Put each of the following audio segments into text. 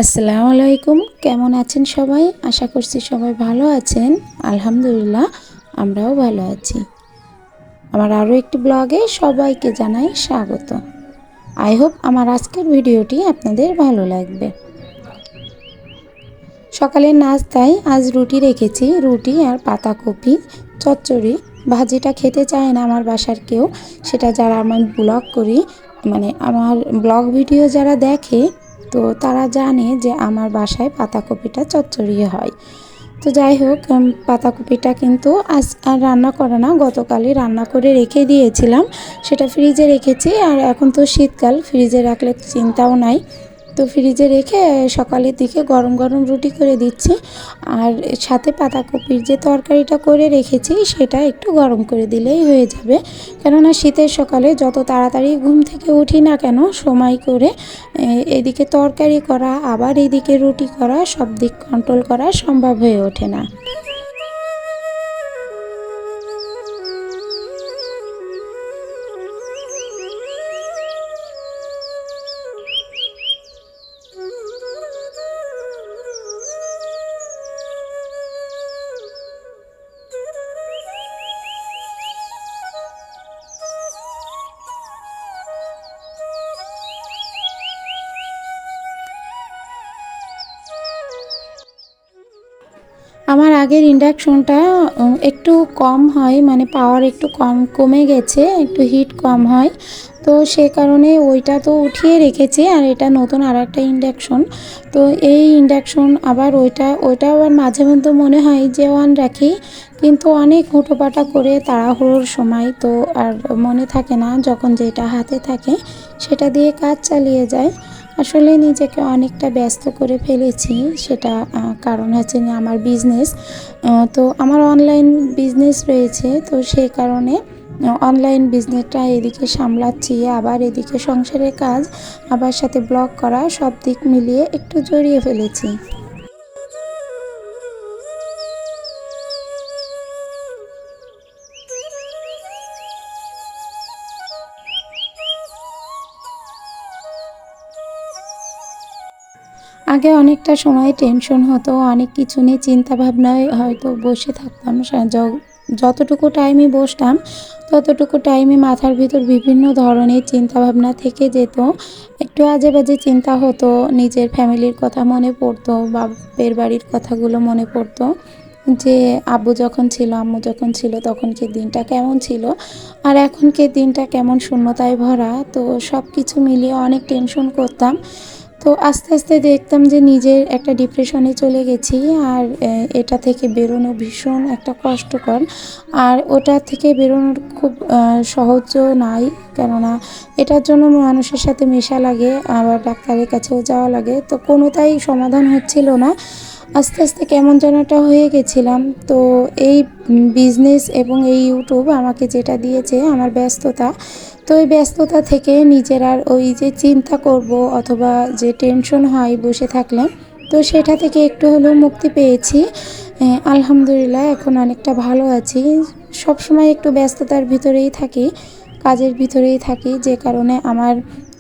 আসসালামু আলাইকুম। কেমন আছেন সবাই? আশা করছি সবাই ভালো আছেন। আলহামদুলিল্লাহ আমরাও ভালো আছি। আমার আরও একটি ব্লগে সবাইকে জানাই স্বাগত। আই হোপ আমার আজকের ভিডিওটি আপনাদের ভালো লাগবে। সকালের নাস্তায় আজ রুটি রেখেছি, রুটি আর পাতাকপি চচ্চড়ি। ভাজিটা খেতে চায় না আমার বাসার কেউ, সেটা যারা আমি ব্লগ করি, মানে আমার ব্লগ ভিডিও যারা দেখে তো তারা জানে যে আমার বাসায় পাতাকপিটা চচ্চড়ি হয়। তো যাই হোক, পাতাকপিটা কিন্তু আজ আর রান্না করে না, গতকালই রান্না করে রেখে দিয়েছিলাম, সেটা ফ্রিজে রেখেছি। আর এখন তো শীতকাল, ফ্রিজে রাখলে চিন্তাও নাই, তো ফ্রিজে রেখে সকালের দিকে গরম গরম রুটি করে দিচ্ছি। আর সাথে পাতাকপির যে তরকারিটা করে রেখেছি সেটা একটু গরম করে দিলেই হয়ে যাবে, কেননা শীতের সকালে যত তাড়াতাড়ি ঘুম থেকে উঠি না কেন সময় করে এদিকে তরকারি করা আবার এদিকে রুটি করা, সব দিক কন্ট্রোল করা সম্ভব হয়ে ওঠে না। আমার আগের ইন্ডাকশনটা একটু কম হয়, মানে পাওয়ার একটু কমে গেছে, একটু হিট কম হয়, তো সে কারণে ওইটা তো উঠিয়ে রেখেছি। আর এটা নতুন আর একটা ইন্ডাকশন, তো এই ইন্ডাকশন আবার ওইটা আবার মাঝে মধ্যে মনে হয় যে অন রাখি, কিন্তু অনেক হুটোপাটা করে তাড়াহুড়োর সময় তো আর মনে থাকে না, যখন যেটা হাতে থাকে সেটা দিয়ে কাজ চালিয়ে যায়। আসলে নিজেকে অনেকটা ব্যস্ত করে ফেলেছি, সেটা কারণ হচ্ছে যে আমার বিজনেস, তো আমার অনলাইন বিজনেস রয়েছে, তো সেই কারণে অনলাইন বিজনেসটা এদিকে সামলাচ্ছি, আবার এদিকে সংসারের কাজ, আবার সাথে ব্লগ করা, সব দিক মিলিয়ে একটু জড়িয়ে ফেলেছি। আগে অনেকটা সময় টেনশন হতো, অনেক কিছু নিয়ে চিন্তাভাবনায় হয়তো বসে থাকতাম, যতটুকু টাইমে বসতাম ততটুকু টাইমে মাথার ভিতর বিভিন্ন ধরনের চিন্তাভাবনা থেকে যেত, একটু আজে বাজে চিন্তা হতো, নিজের ফ্যামিলির কথা মনে পড়তো, বাপের বাড়ির কথাগুলো মনে পড়তো, যে আব্বু যখন ছিল আম্মু যখন ছিল তখনকার দিনটা কেমন ছিল আর এখনকার দিনটা কেমন শূন্যতায় ভরা। তো সব কিছু মিলিয়ে অনেক টেনশন করতাম। তো আস্তে আস্তে দেখতাম যে নিজের একটা ডিপ্রেশনে চলে গেছি, আর এটা থেকে বেরোনো ভীষণ একটা কষ্টকর, আর ওটা থেকে বেরোনোর খুব সহজও নাই, কেননা এটার জন্য মানুষের সাথে মেশা লাগে, আবার ডাক্তারের কাছেও যাওয়া লাগে, তো কোনোটাই সমাধান হচ্ছিল না। আস্তে আস্তে কেমন যেন একটা হয়ে গেছিলাম। তো এই বিজনেস এবং এই ইউটিউব আমাকে যেটা দিয়েছে আমার ব্যস্ততা, তো এই ব্যস্ততা থেকে নিজের আর ওই যে চিন্তা করব অথবা যে টেনশন হয় বসে থাকলে, তো সেটা থেকে একটু হলেও মুক্তি পেয়েছি। আলহামদুলিল্লাহ এখন অনেকটা ভালো আছি। সব সময় একটু ব্যস্ততার ভিতরেই থাকি, কাজের ভিতরেই থাকি, যে কারণে আমার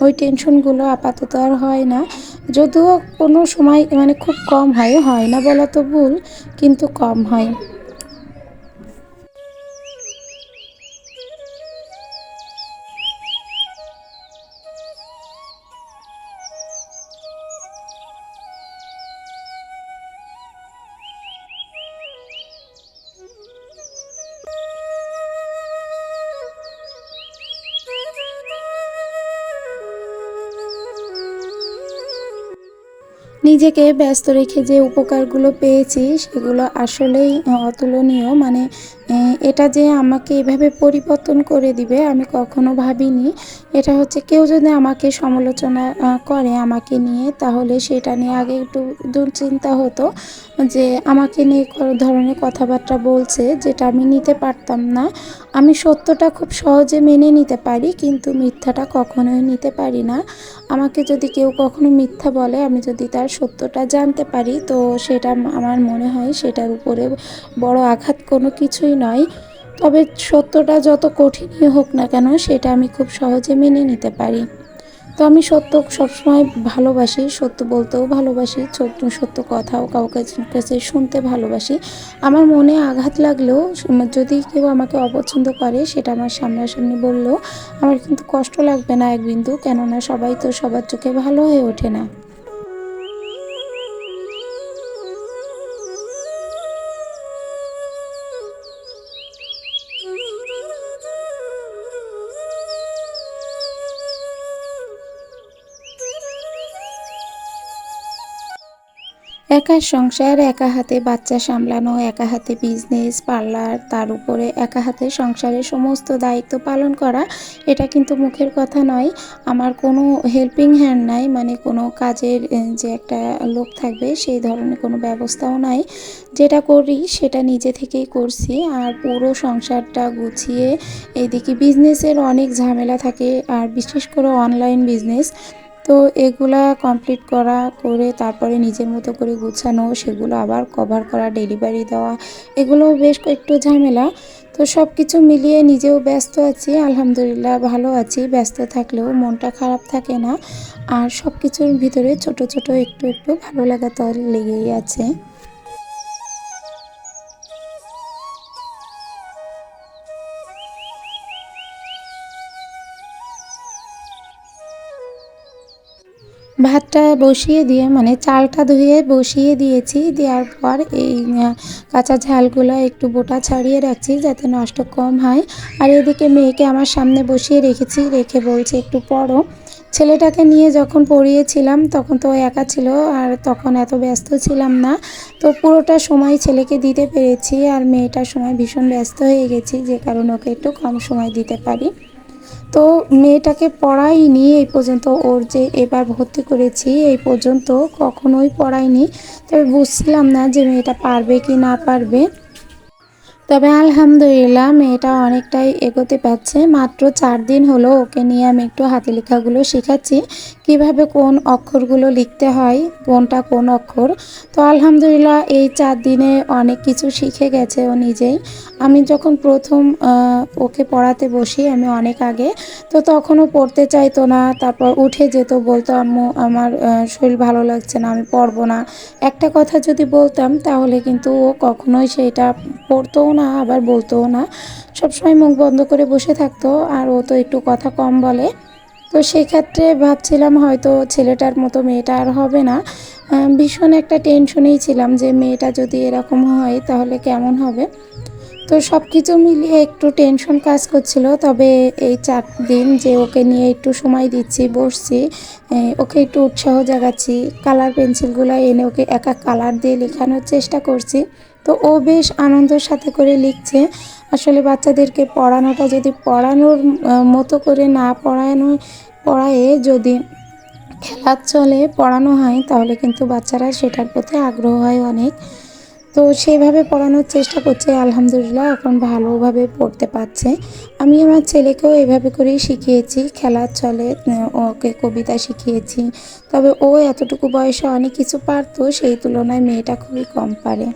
ওই টেনশনগুলো আপাতত আর হয় না। যদিও কোনো সময় মানে খুব কম হয় না বলা তো ভুল, কিন্তু কম হয়। নিজেকে ব্যস্ত রেখে যে উপকারগুলো পেয়েছি সেগুলো আসলেই অতুলনীয়, মানে এটা যে আমাকে এভাবে পরিবর্তন করে দিবে আমি কখনো ভাবিনি। এটা হচ্ছে কেউ যদি আমাকে সমালোচনা করে আমাকে নিয়ে, তাহলে সেটা নিয়ে আগে একটু দুশ্চিন্তা হতো যে আমাকে নিয়ে কোনো ধরনের কথাবার্তা বলছে, যেটা আমি নিতে পারতাম না। আমি সত্যটা খুব সহজে মেনে নিতে পারি, কিন্তু মিথ্যাটা কখনোই নিতে পারি না। আমাকে যদি কেউ কখনো মিথ্যা বলে, আমি যদি তার সত্যটা জানতে পারি, তো সেটা আমার মনে হয় সেটার উপরে বড় আঘাত কোনো কিছুই নয়। তবে সত্যটা যত কঠিনই হোক না কেন সেটা আমি খুব সহজে মেনে নিতে পারি। তো আমি সত্য সবসময় ভালোবাসি, সত্য বলতেও ভালোবাসি, সত্য সত্য কথাও কাউকে কাছে শুনতে ভালোবাসি। আমার মনে আঘাত লাগলেও যদি কেউ আমাকে অপছন্দ করে সেটা আমার সামনাসামনি বললেও আমার কিন্তু কষ্ট লাগবে না এক বিন্দু, কেননা সবাই তো সবার চোখে ভালো হয়ে ওঠে না। একা সংসার, একা হাতে বাচ্চা সামলানো, একা হাতে বিজনেস, পার্লার, তার উপরে একা হাতে সংসারের সমস্ত দায়িত্ব পালন করা, এটা কিন্তু মুখের কথা নয়। আমার কোনো হেল্পিং হ্যান্ড নাই, মানে কোনো কাজের যে একটা লোক থাকবে সেই ধরনের কোনো ব্যবস্থাও নাই। যেটা করি সেটা নিজে থেকেই করছি। আর পুরো সংসারটা গুছিয়ে এইদিকে বিজনেসের অনেক ঝামেলা থাকে, আর বিশেষ করে অনলাইন বিজনেস। তো এগুলা কমপ্লিট করে তারপরে নিজের মতো করে গুছানো, সেগুলো আবার কভার করা, ডেলিভারি দেওয়া, এগুলোও বেশ একটু ঝামেলা। তো সব কিছু মিলিয়ে নিজেও ব্যস্ত আছি, আলহামদুলিল্লাহ ভালো আছি। ব্যস্ত থাকলেও মনটা খারাপ থাকে না। আর সব কিছুর ভিতরে ছোট ছোট একটু একটু ভালো লাগা তো লেগেই আছে। ভাতটা বসিয়ে দিয়ে, মানে চালটা ধুয়ে বসিয়ে দিয়েছি, দেওয়ার পর এই কাঁচা ঝালগুলো একটু বোটা ছাড়িয়ে রাখছি যাতে নষ্ট কম হয়। আর এদিকে মেয়েকে আমার সামনে বসিয়ে রেখেছি, রেখে বলছে একটু পড়ো। ছেলেটাকে নিয়ে যখন পড়িয়েছিলাম তখন তো একা ছিল, আর তখন এত ব্যস্ত ছিলাম না। তো পুরোটা সময় ছেলেকে দিতে পেরেছি, আর মেয়েটার সময় ভীষণ ব্যস্ত হয়ে গেছি, যে কারণে ওকে একটু কম সময় দিতে পারি। তো মেয়েটাকে পড়াইনি এই পর্যন্ত, ওর যে এবার ভর্তি করেছি এই পর্যন্ত কখনোই পড়াইনি। তবে বুঝছিলাম না যে মেয়েটা পারবে কি না পারবে। তবে আলহামদুলিল্লাহ মেয়েটা অনেকটাই এগোতে পারছে। মাত্র 4 দিন হলো ওকে নিয়ে আমি একটু হাতে লেখাগুলো শেখাচ্ছি, কিভাবে কোন অক্ষরগুলো লিখতে হয়, কোনটা কোন অক্ষর। তো আলহামদুলিল্লাহ এই 4 দিনে অনেক কিছু শিখে গেছে ও নিজেই। আমি যখন প্রথম ওকে পড়াতে বসি, আমি অনেক আগে, তো তখনও পড়তে চাইতো না, তারপর উঠে যেত, বলতো আম্মু আমার শরীর ভালো লাগছে না, আমি পড়বো না। একটা কথা যদি বলতাম তাহলে কিন্তু ও কখনোই সেটা পড়তোও না, আবার বলতোও না। সবসময় মুখ বন্ধ করে বসে থাকতো, আর ও তো একটু কথা কম বলে। তো সেক্ষেত্রে ভাবছিলাম হয়তো ছেলেটার মতো মেয়েটা আর হবে না। ভীষণ একটা টেনশনেই ছিলাম যে মেয়েটা যদি এরকম হয় তাহলে কেমন হবে। তো সব কিছু মিলিয়ে একটু টেনশন কাজ করছিল। তবে এই 4 দিন যে ওকে নিয়ে একটু সময় দিচ্ছি, বসছি, ওকে একটু উৎসাহ জাগাচ্ছি, কালার পেন্সিলগুলো এনে ওকে একা কালার দিয়ে লেখানোর চেষ্টা করছি। তো ও বেশ আনন্দের সাথে করে লিখছে। আসলে বাচ্চাদেরকে পড়ানোটা যদি পড়ানোর মতো করে না পড়ায়ে যদি খেলার চলে পড়ানো হয় তাহলে কিন্তু বাচ্চারা সেটার প্রতি আগ্রহ হয় অনেক। তো সেইভাবে পড়ানোর চেষ্টা করছে, আলহামদুলিল্লাহ এখন ভালোভাবে পড়তে পারছে। আমি আমার ছেলেকেও এভাবে করেই শিখিয়েছি, খেলার ছলে ওকে কবিতা শিখিয়েছি। তবে ও এতটুকু বয়সে অনেক কিছু পারতো, সেই তুলনায় মেয়েটা খুবই কম পারে।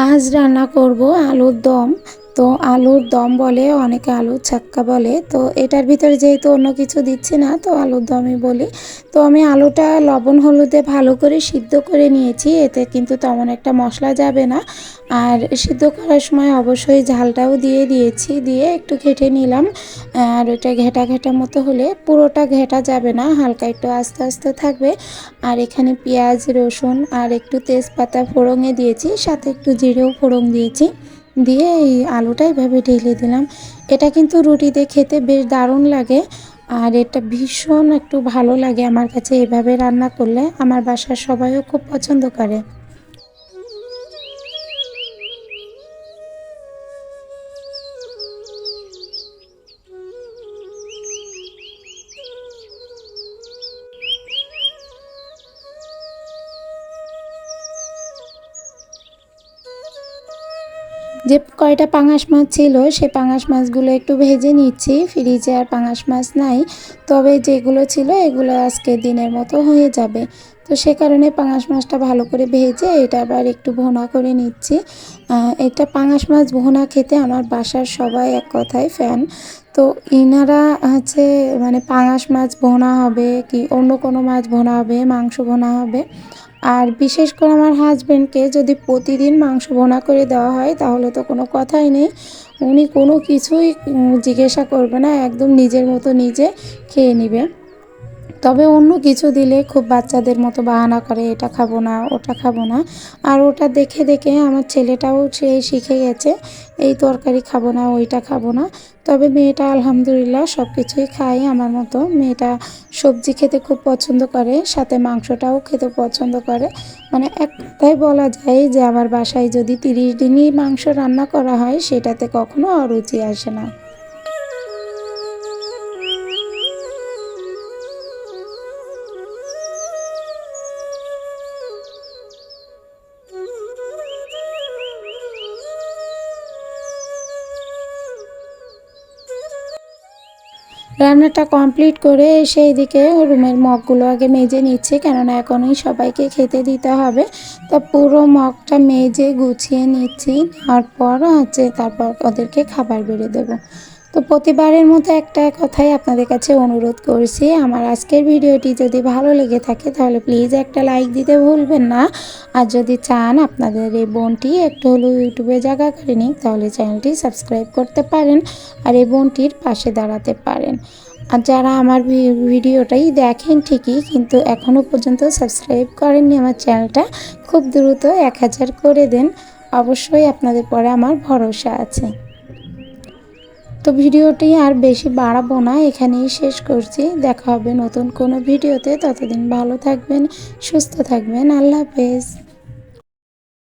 আজ রান্না করব আলুর দম। তো আলুর দম বলে, অনেকে আলুর ছাক্কা বলে। তো এটার ভিতরে যেহেতু অন্য কিছু দিচ্ছি না, তো আলুর দমই বলি। তো আমি আলুটা লবণ হলুদে ভালো করে সিদ্ধ করে নিয়েছি, এতে কিন্তু তেমন একটা মশলা যাবে না। আর সিদ্ধ করার সময় অবশ্যই ঝালটাও দিয়ে দিয়েছি, দিয়ে একটু ঘেটে নিলাম। আর ওটা ঘেটা ঘেটা মতো হলে, পুরোটা ঘেটা যাবে না, হালকা একটু আস্তে আস্তে থাকবে। আর এখানে পেঁয়াজ রসুন আর একটু তেজপাতা ফোড়ঙে দিয়েছি, সাথে একটু জিরেও ফোড়ন দিয়েছি। দিয়ে এই আলুটা এভাবে ঢেলে দিলাম। এটা কিন্তু রুটিতে খেতে বেশ দারুণ লাগে। আর এটা ভীষণ একটু ভালো লাগে আমার কাছে এভাবে রান্না করলে, আমার বাসার সবাইও খুব পছন্দ করে। যে কয়টা পাঙাশ মাছ ছিল সে পাঙাশ মাছগুলো একটু ভেজে নিচ্ছি। ফ্রিজে আর পাঙাশ মাছ নাই, তবে যেগুলো ছিল এগুলো আজকে দিনের মতো হয়ে যাবে। তো সে কারণে পাঙাশ মাছটা ভালো করে ভেজে এটা আবার একটু ভুনা করে নিচ্ছি। এটা পাঙাশ মাছ ভুনা খেতে আমার বাসার সবাই এক কথায় ফ্যান। তো ইনারা হচ্ছে মানে পাঙাশ মাছ ভুনা হবে কি অন্য কোনো মাছ ভুনা হবে, মাংস ভুনা হবে। আর বিশেষ করে আমার হাজব্যান্ডকে যদি প্রতিদিন মাংস ভুনা করে দেওয়া হয় তাহলে তো কোনো কথাই নেই, উনি কোনো কিছুই জিজ্ঞাসা করবে না, একদম নিজের মতো নিজে খেয়ে নেবে। তবে অন্য কিছু দিলে খুব বাচ্চাদের মতো বাহানা করে, এটা খাবো না ওটা খাবো না। আর ওটা দেখে দেখে আমার ছেলেটাও সে শিখে গেছে, এই তরকারি খাবো না ওইটা খাবো না। তবে মেয়েটা আলহামদুলিল্লাহ সব কিছুই খায় আমার মতো। মেয়েটা সবজি খেতে খুব পছন্দ করে, সাথে মাংসটাও খেতে পছন্দ করে। মানে এক কথায় বলা যায় যে আমার বাসায় যদি 30 দিনই মাংস রান্না করা হয় সেটাতে কখনো অরুচি আসে না। রান্নাটা কমপ্লিট করে সেই দিকে রুমের মগগুলো আগে মেজে নিচ্ছি, কেননা এখনই সবাইকে খেতে দিতে হবে। তা পুরো মগটা মেজে গুছিয়ে নিচ্ছি, তারপর তারপর ওদেরকে খাবার বেড়ে দেবো। তো প্রতিবারের মতো একটা কথাই আপনাদের কাছে অনুরোধ করছি, আমার আজকের ভিডিওটি যদি ভালো লেগে থাকে তাহলে প্লিজ একটা লাইক দিতে ভুলবেন না। আর যদি চান আপনাদের এই বোনটি একটু হলেও ইউটিউবে জায়গা করে নিক তাহলে চ্যানেলটি সাবস্ক্রাইব করতে পারেন আর এই বোনটির পাশে দাঁড়াতে পারেন। আর যারা আমার ভিডিওটাই দেখেন ঠিকই কিন্তু এখনও পর্যন্ত সাবস্ক্রাইব করেননি আমার চ্যানেলটা, খুব দ্রুত 1000 করে দেন, অবশ্যই আপনাদের পরে আমার ভরসা আছে। তো ভিডিওটি আর বেশি বাড়াবো না, এখানেই শেষ করছি। দেখা হবে নতুন কোনো ভিডিওতে, ততদিন ভালো থাকবেন, সুস্থ থাকবেন, আল্লাহ হাফেজ।